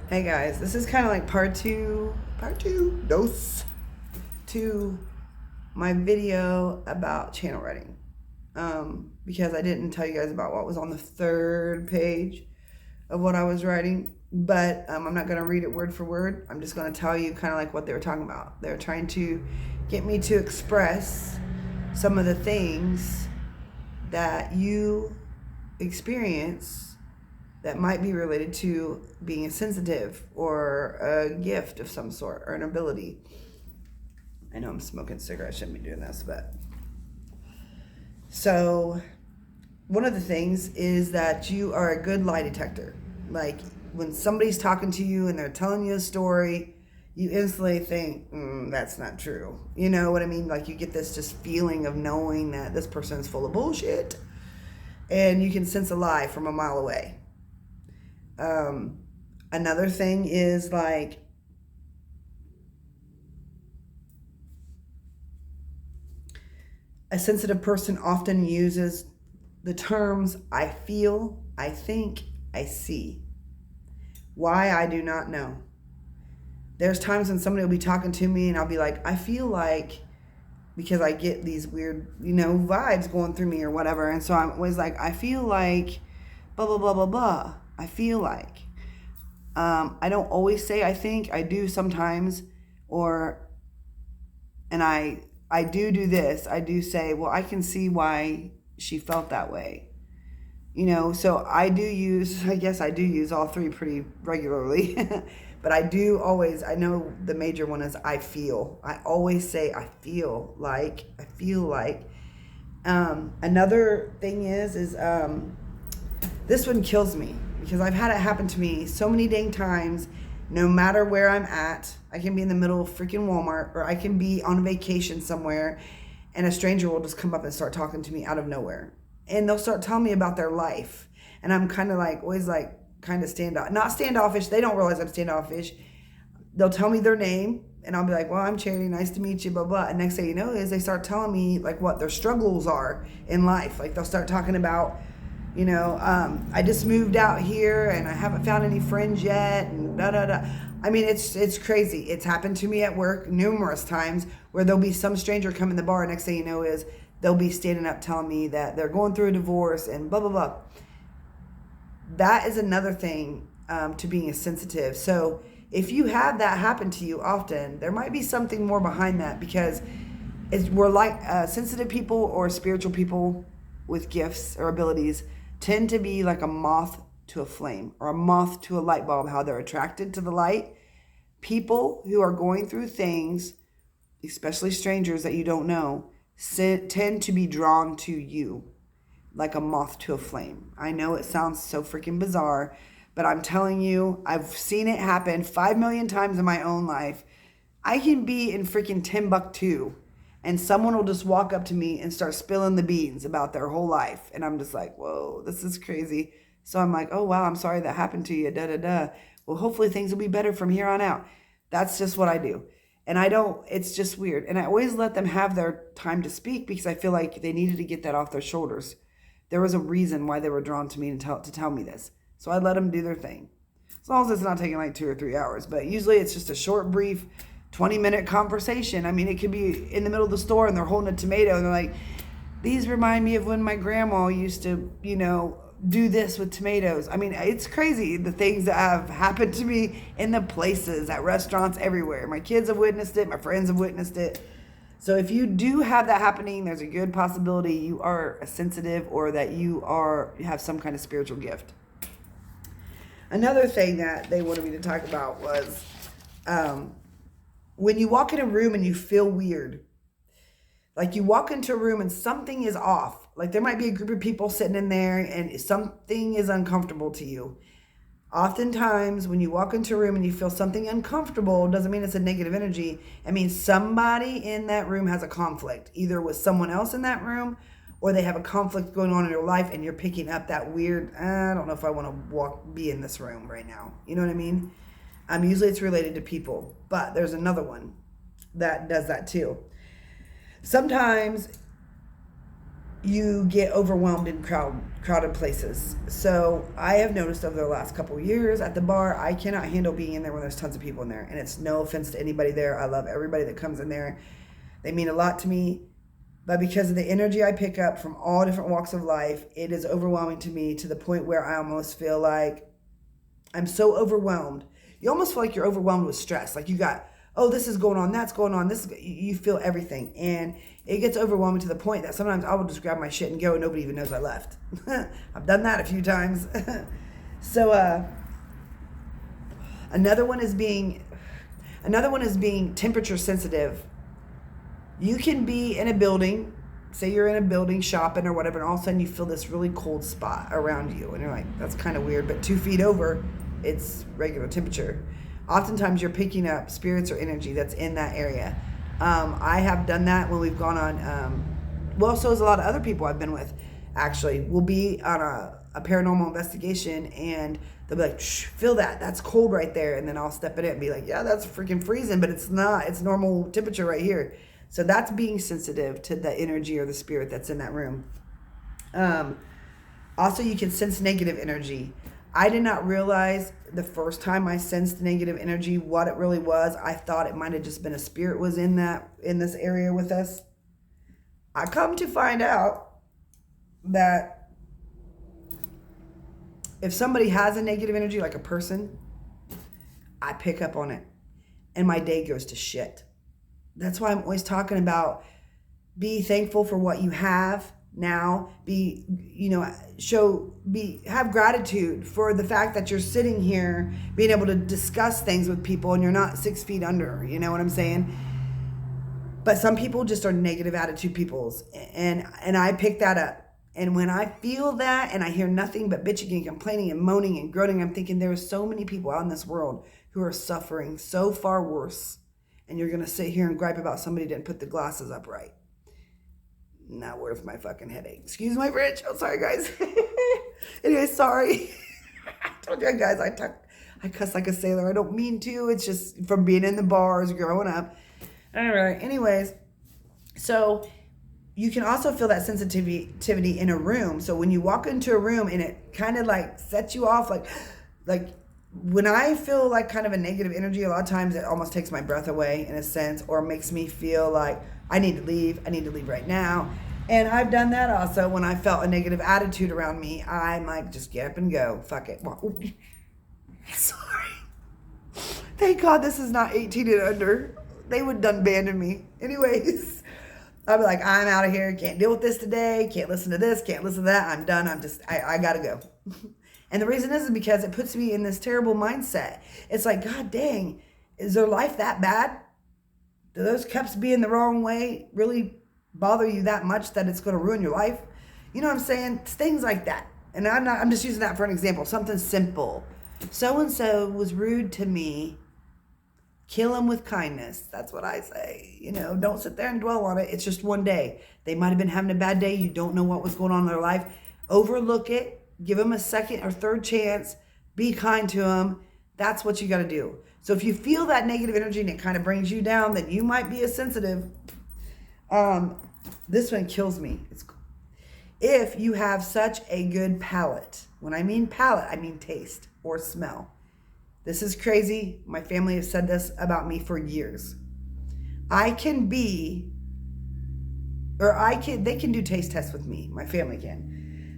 Hey guys, this is kind of like dose to my video about channel writing. Because I didn't tell you guys about what was on the third page of what I was writing, but I'm not going to read it word for word. I'm just going to tell you kind of like what they were talking about. They were trying to get me to express some of the things that you experience that might be related to being a sensitive or a gift of some sort or an ability. I know I'm smoking cigarettes, I shouldn't be doing this, but so one of the things is that you are a good lie detector. Like when somebody's talking to you and they're telling you a story, you instantly think, that's not true. You know what I mean? Like you get this just feeling of knowing that this person's full of bullshit, and you can sense a lie from a mile away. Another thing is like a sensitive person often uses the terms I feel, I think, I see. Why, I do not know. There's times when somebody will be talking to me and I'll be like, I feel like, because I get these weird, vibes going through me or whatever. And so I'm always like, I feel like blah, blah, blah, blah, blah. I feel like. I don't always say I think. I do sometimes. And I do this. I do say, well, I can see why she felt that way. So I guess I do use all three pretty regularly. But I know the major one is I feel. I always say I feel like. Another thing is this one kills me because I've had it happen to me so many dang times. No matter where I'm at, I can be in the middle of freaking Walmart, or I can be on vacation somewhere, and a stranger will just come up and start talking to me out of nowhere. And they'll start telling me about their life. And I'm kind of like, always like, kind of not standoffish. They don't realize I'm standoffish. They'll tell me their name, and I'll be like, well, I'm Charity, nice to meet you, blah, blah. And next thing you know is they start telling me like what their struggles are in life. Like they'll start talking about, I just moved out here and I haven't found any friends yet, and da da da. I mean, it's crazy. It's happened to me at work numerous times where there'll be some stranger come in the bar. Next thing you know is they'll be standing up telling me that they're going through a divorce and blah blah blah. That is another thing to being a sensitive. So if you have that happen to you often, there might be something more behind that, because we're like sensitive people or spiritual people with gifts or abilities tend to be like a moth to a flame or a moth to a light bulb, how they're attracted to the light. People who are going through things, especially strangers that you don't know, tend to be drawn to you like a moth to a flame. I know it sounds so freaking bizarre, but I'm telling you, I've seen it happen 5 million times in my own life. I can be in freaking Timbuktu and someone will just walk up to me and start spilling the beans about their whole life. And I'm just like, whoa, this is crazy. So I'm like, oh, wow, I'm sorry that happened to you, da-da-da. Well, hopefully things will be better from here on out. That's just what I do. And it's just weird. And I always let them have their time to speak because I feel like they needed to get that off their shoulders. There was a reason why they were drawn to me to tell me this. So I let them do their thing. As long as it's not taking like 2 or 3 hours. But usually it's just a short, brief 20-minute conversation. I mean, it could be in the middle of the store and they're holding a tomato and they're like, these remind me of when my grandma used to, do this with tomatoes. I mean, it's crazy the things that have happened to me in the places, at restaurants, everywhere. My kids have witnessed it. My friends have witnessed it. So if you do have that happening, there's a good possibility you are a sensitive or that you have some kind of spiritual gift. Another thing that they wanted me to talk about was when you walk in a room and you feel weird. Like you walk into a room and something is off. Like there might be a group of people sitting in there and something is uncomfortable to you. Oftentimes when you walk into a room and you feel something uncomfortable, doesn't mean it's a negative energy. It means somebody in that room has a conflict, either with someone else in that room or they have a conflict going on in their life and you're picking up that weird, I don't know if I want to be in this room right now. You know what I mean? Usually it's related to people, but there's another one that does that too. Sometimes you get overwhelmed in crowded places. So I have noticed over the last couple of years at the bar, I cannot handle being in there when there's tons of people in there. And it's no offense to anybody there. I love everybody that comes in there. They mean a lot to me. But because of the energy I pick up from all different walks of life, it is overwhelming to me to the point where I almost feel like I'm so overwhelmed. You almost feel like you're overwhelmed with stress. Like you got, oh, this is going on, that's going on, you feel everything. And it gets overwhelming to the point that sometimes I will just grab my shit and go and nobody even knows I left. I've done that a few times. So another one is being temperature sensitive. You can be in a building, say you're in a building shopping or whatever, and all of a sudden you feel this really cold spot around you. And you're like, that's kind of weird, but 2 feet over, it's regular temperature. Oftentimes you're picking up spirits or energy that's in that area. I have done that when we've gone on, so has a lot of other people I've been with, actually. We'll be on a paranormal investigation and they'll be like, shh, feel that, that's cold right there. And then I'll step in it and be like, yeah, that's freaking freezing, but it's not, it's normal temperature right here. So that's being sensitive to the energy or the spirit that's in that room. Also, you can sense negative energy. I did not realize the first time I sensed negative energy what it really was. I thought it might have just been a spirit was in this area with us. I come to find out that if somebody has a negative energy, like a person, I pick up on it and my day goes to shit. That's why I'm always talking about be thankful for what you have now. Have gratitude for the fact that you're sitting here being able to discuss things with people and you're not 6 feet under, you know what I'm saying? But some people just are negative attitude peoples, and I pick that up. And when I feel that and I hear nothing but bitching and complaining and moaning and groaning, I'm thinking there are so many people out in this world who are suffering so far worse. And you're going to sit here and gripe about somebody didn't put the glasses up right. Not worth my fucking headache. Excuse my French. I'm sorry, guys. Anyway, sorry. I told you guys I cuss like a sailor. I don't mean to. It's just from being in the bars growing up. All right. Anyways, so you can also feel that sensitivity in a room. So when you walk into a room and it kind of like sets you off, like when I feel like kind of a negative energy, a lot of times it almost takes my breath away in a sense, or makes me feel like I need to leave right now. And I've done that also when I felt a negative attitude around me. I'm like, just get up and go. Fuck it. Sorry. Thank God this is not 18 and under. They would done abandon me. Anyways, I'd be like, I'm out of here. Can't deal with this today. Can't listen to this. Can't listen to that. I'm done. I gotta go. And the reason is because it puts me in this terrible mindset. It's like, God dang, is their life that bad? Do those cups being the wrong way really bother you that much that it's going to ruin your life? You know what I'm saying? Things like that. And I'm just using that for an example. Something simple. So-and-so was rude to me. Kill him with kindness. That's what I say. Don't sit there and dwell on it. It's just one day. They might have been having a bad day. You don't know what was going on in their life. Overlook it. Give them a second or third chance. Be kind to them. That's what you got to do. So if you feel that negative energy and it kind of brings you down, then you might be a sensitive. This one kills me. If you have such a good palate. When I mean palate, I mean taste or smell. This is crazy. My family has said this about me for years. They can do taste tests with me. My family can.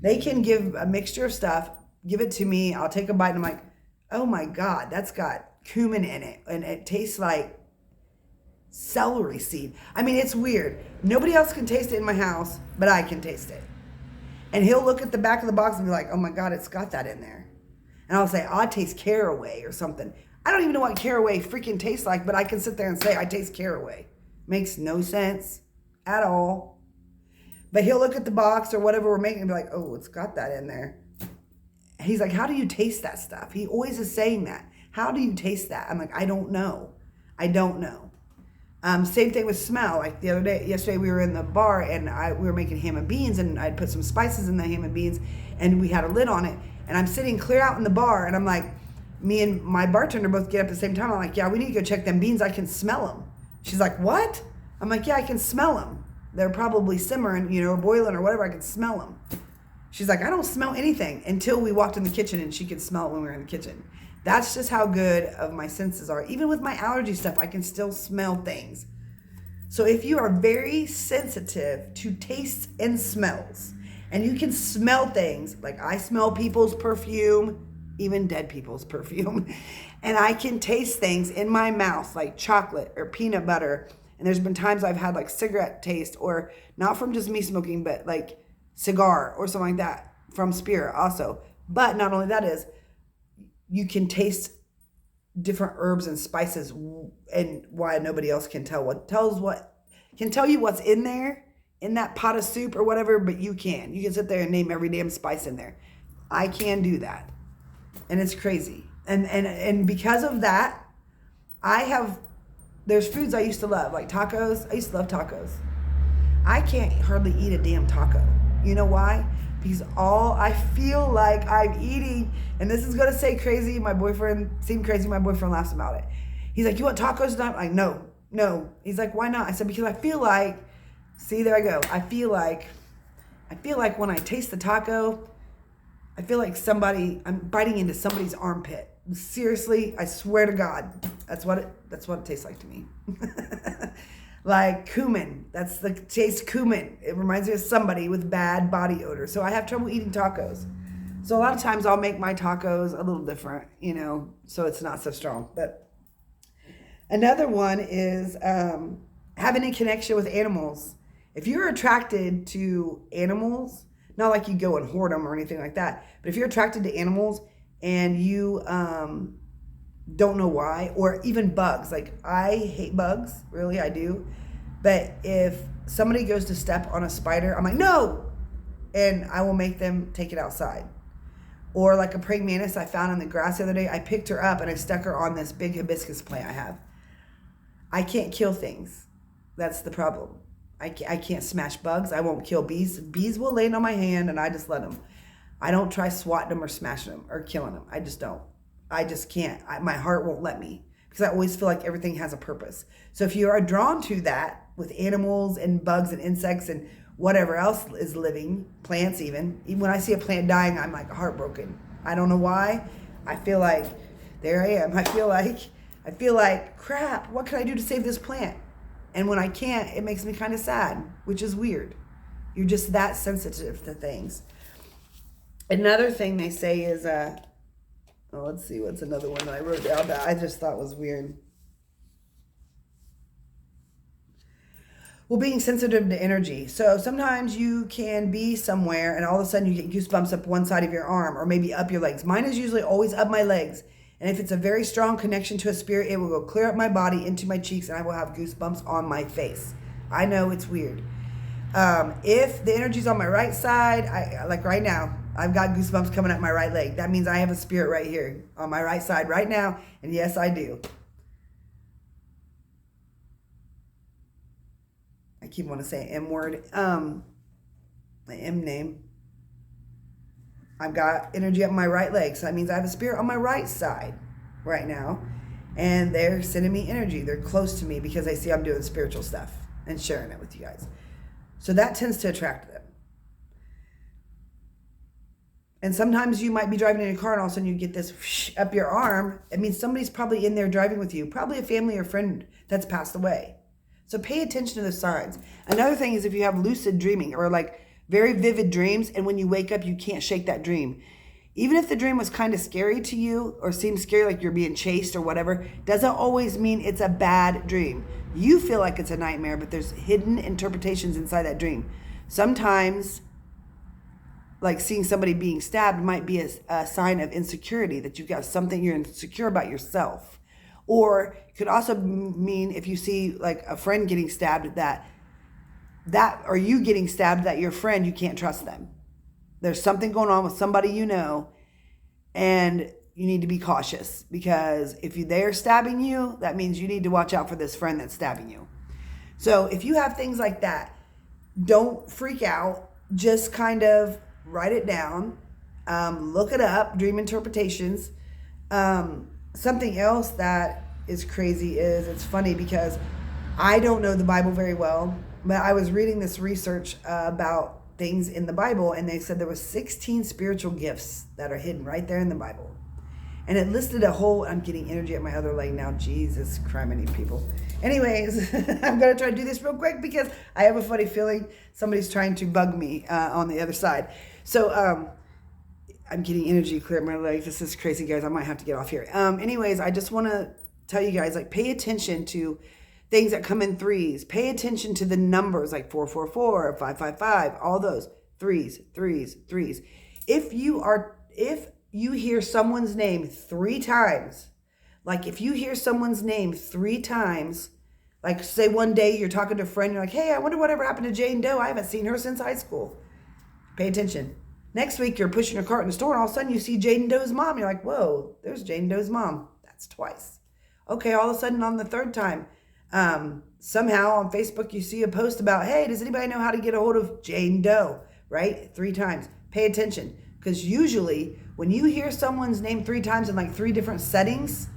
They can give a mixture of stuff, give it to me. I'll take a bite and I'm like, oh my God, that's got cumin in it. And it tastes like celery seed. I mean, it's weird. Nobody else can taste it in my house, but I can taste it. And he'll look at the back of the box and be like, oh my God, it's got that in there. And I'll say, I taste caraway or something. I don't even know what caraway freaking tastes like, but I can sit there and say, I taste caraway. Makes no sense at all. But he'll look at the box or whatever we're making and be like, oh, it's got that in there. He's like, how do you taste that stuff? He always is saying that. How do you taste that? I'm like, I don't know. Same thing with smell. Like yesterday we were in the bar and we were making ham and beans and I'd put some spices in the ham and beans and we had a lid on it. And I'm sitting clear out in the bar and I'm like, me and my bartender both get up at the same time. I'm like, yeah, we need to go check them beans. I can smell them. She's like, what? I'm like, yeah, I can smell them. They're probably simmering, or boiling or whatever. I can smell them. She's like, I don't smell anything, until we walked in the kitchen and she could smell it when we were in the kitchen. That's just how good of my senses are. Even with my allergy stuff, I can still smell things. So if you are very sensitive to tastes and smells, and you can smell things, like I smell people's perfume, even dead people's perfume, and I can taste things in my mouth like chocolate or peanut butter. And there's been times I've had like cigarette taste, or not from just me smoking, but like cigar or something like that from spirit also. But not only that is, you can taste different herbs and spices, and why nobody else can tell can tell you what's in there, in that pot of soup or whatever, but you can sit there and name every damn spice in there. I can do that. And it's crazy. And because of that, there's foods I used to love, like tacos. I used to love tacos. I can't hardly eat a damn taco. You know why? Because all I feel like I'm eating, and this is going to say crazy, my boyfriend laughs about it. He's like, you want tacos tonight? I'm like, no. He's like, why not? I said, because I feel like, see, there I go. I feel like when I taste the taco, I feel like I'm biting into somebody's armpit. Seriously, I swear to God, that's what it tastes like to me. Like cumin, that's the taste cumin. It reminds me of somebody with bad body odor. So I have trouble eating tacos. So a lot of times I'll make my tacos a little different, so it's not so strong. But another one is having a connection with animals. If you're attracted to animals, not like you go and hoard them or anything like that, but if you're attracted to animals and you don't know why, or even bugs. Like, I hate bugs, really, I do. But if somebody goes to step on a spider, I'm like, no! And I will make them take it outside. Or like a praying mantis I found in the grass the other day, I picked her up and I stuck her on this big hibiscus plant I have. I can't kill things. That's the problem. I can't smash bugs. I won't kill bees. Bees will land on my hand and I just let them. I don't try swatting them or smashing them or killing them. I just don't. I just can't. My heart won't let me, because I always feel like everything has a purpose. So if you are drawn to that with animals and bugs and insects and whatever else is living, plants even when I see a plant dying, I'm like heartbroken. I don't know why. I feel like, there I am. I feel like crap, what can I do to save this plant? And when I can't, it makes me kind of sad, which is weird. You're just that sensitive to things. Another thing they say is, let's see, what's another one that I wrote down that I just thought was weird. Well, being sensitive to energy. So sometimes you can be somewhere and all of a sudden you get goosebumps up one side of your arm or maybe up your legs. Mine is usually always up my legs. And if it's a very strong connection to a spirit, it will go clear up my body into my cheeks and I will have goosebumps on my face. I know it's weird. If the energy's on my right side, like right now, I've got goosebumps coming up my right leg. That means I have a spirit right here on my right side right now. And yes, I do. I keep wanting to say M word. My M name. I've got energy up my right leg. So that means I have a spirit on my right side right now. And they're sending me energy. They're close to me because they see I'm doing spiritual stuff and sharing it with you guys. So that tends to attract them. And sometimes you might be driving in a car and all of a sudden you get this whoosh up your arm. It means somebody's probably in there driving with you. Probably a family or friend that's passed away. So pay attention to the signs. Another thing is if you have lucid dreaming or like very vivid dreams, and when you wake up, you can't shake that dream. Even if the dream was kind of scary to you or seems scary, like you're being chased or whatever, doesn't always mean it's a bad dream. You feel like it's a nightmare, but there's hidden interpretations inside that dream. Sometimes, like seeing somebody being stabbed might be a sign of insecurity, that you've got something you're insecure about yourself. Or it could also mean if you see like a friend getting stabbed, that or you getting stabbed, that your friend, you can't trust them. There's something going on with somebody you know, and you need to be cautious, because if they're stabbing you, that means you need to watch out for this friend that's stabbing you. So if you have things like that, don't freak out. Just kind of write it down. Look it up, dream interpretations. Something else that is crazy is, it's funny because I don't know the Bible very well. But I was reading this research about things in the Bible, and they said there was 16 spiritual gifts that are hidden right there in the Bible. And it listed a whole, I'm getting energy at my other leg now. Jesus criminy people. Anyways, I'm going to try to do this real quick because I have a funny feeling somebody's trying to bug me on the other side. So I'm getting energy clear at my legs. This is crazy, guys. I might have to get off here. Anyways, I just want to tell you guys, like, pay attention to things that come in threes. Pay attention to the numbers like 444, 555, all those threes. If you hear someone's name 3 times, like if you hear someone's name 3 times, like say one day you're talking to a friend, you're like, hey, I wonder whatever happened to Jane Doe. I haven't seen her since high school. Pay attention. Next week you're pushing your cart in the store and all of a sudden you see Jane Doe's mom. You're like, whoa, there's Jane Doe's mom. That's twice. Okay, all of a sudden on the 3rd time, somehow on Facebook you see a post about, hey, does anybody know how to get a hold of Jane Doe? Right? 3 times. Pay attention. Because usually when you hear someone's name 3 times in like 3 different settings,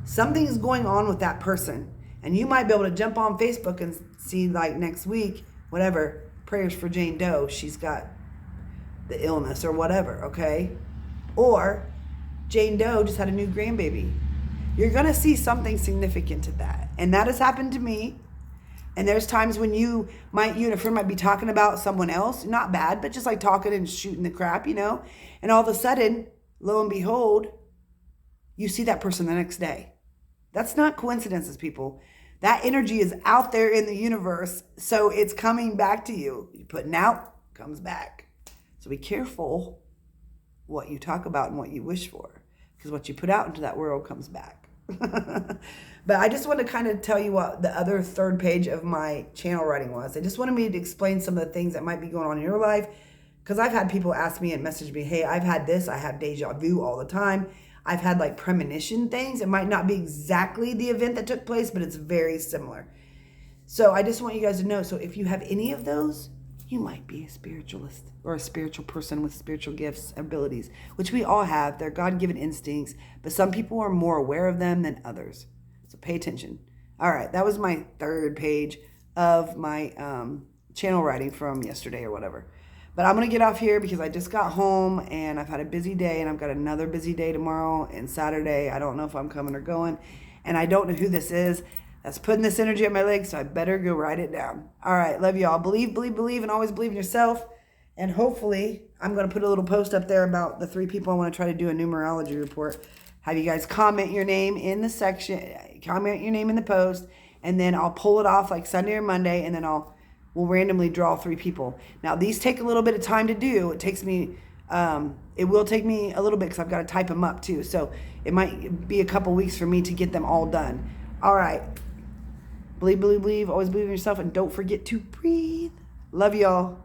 something's going on with that person. And you might be able to jump on Facebook and see like next week, whatever, prayers for Jane Doe. She's got the illness or whatever, okay? Or Jane Doe just had a new grandbaby. You're going to see something significant to that. And that has happened to me. And there's times when you and a friend might be talking about someone else, not bad, but just like talking and shooting the crap, you know? And all of a sudden, lo and behold, you see that person the next day. That's not coincidences, people. That energy is out there in the universe, so it's coming back to you. You're putting out, comes back. So be careful what you talk about and what you wish for, because what you put out into that world comes back. But I just want to kind of tell you what the other 3rd page of my channel writing was. I just wanted me to explain some of the things that might be going on in your life, because I've had people ask me and message me, hey, I've had this, I have deja vu all the time. I've had like premonition things. It might not be exactly the event that took place, but it's very similar. So I just want you guys to know, so if you have any of those, you might be a spiritualist or a spiritual person with spiritual gifts, abilities, which we all have. They're God-given instincts, but some people are more aware of them than others. So pay attention. All right, that was my 3rd page of my channel writing from yesterday or whatever. But I'm going to get off here because I just got home and I've had a busy day and I've got another busy day tomorrow and Saturday. I don't know if I'm coming or going. And I don't know who this is that's putting this energy at my legs, so I better go write it down. All right, love y'all. Believe, and always believe in yourself. And hopefully, I'm going to put a little post up there about the 3 people I want to try to do a numerology report. Have you guys comment your name in the section, comment your name in the post, and then I'll pull it off like Sunday or Monday, and then we'll randomly draw 3 people. Now, these take a little bit of time to do. It takes me, it will take me a little bit because I've got to type them up too. So it might be a couple weeks for me to get them all done. All right. Believe, always believe in yourself, and don't forget to breathe. Love y'all.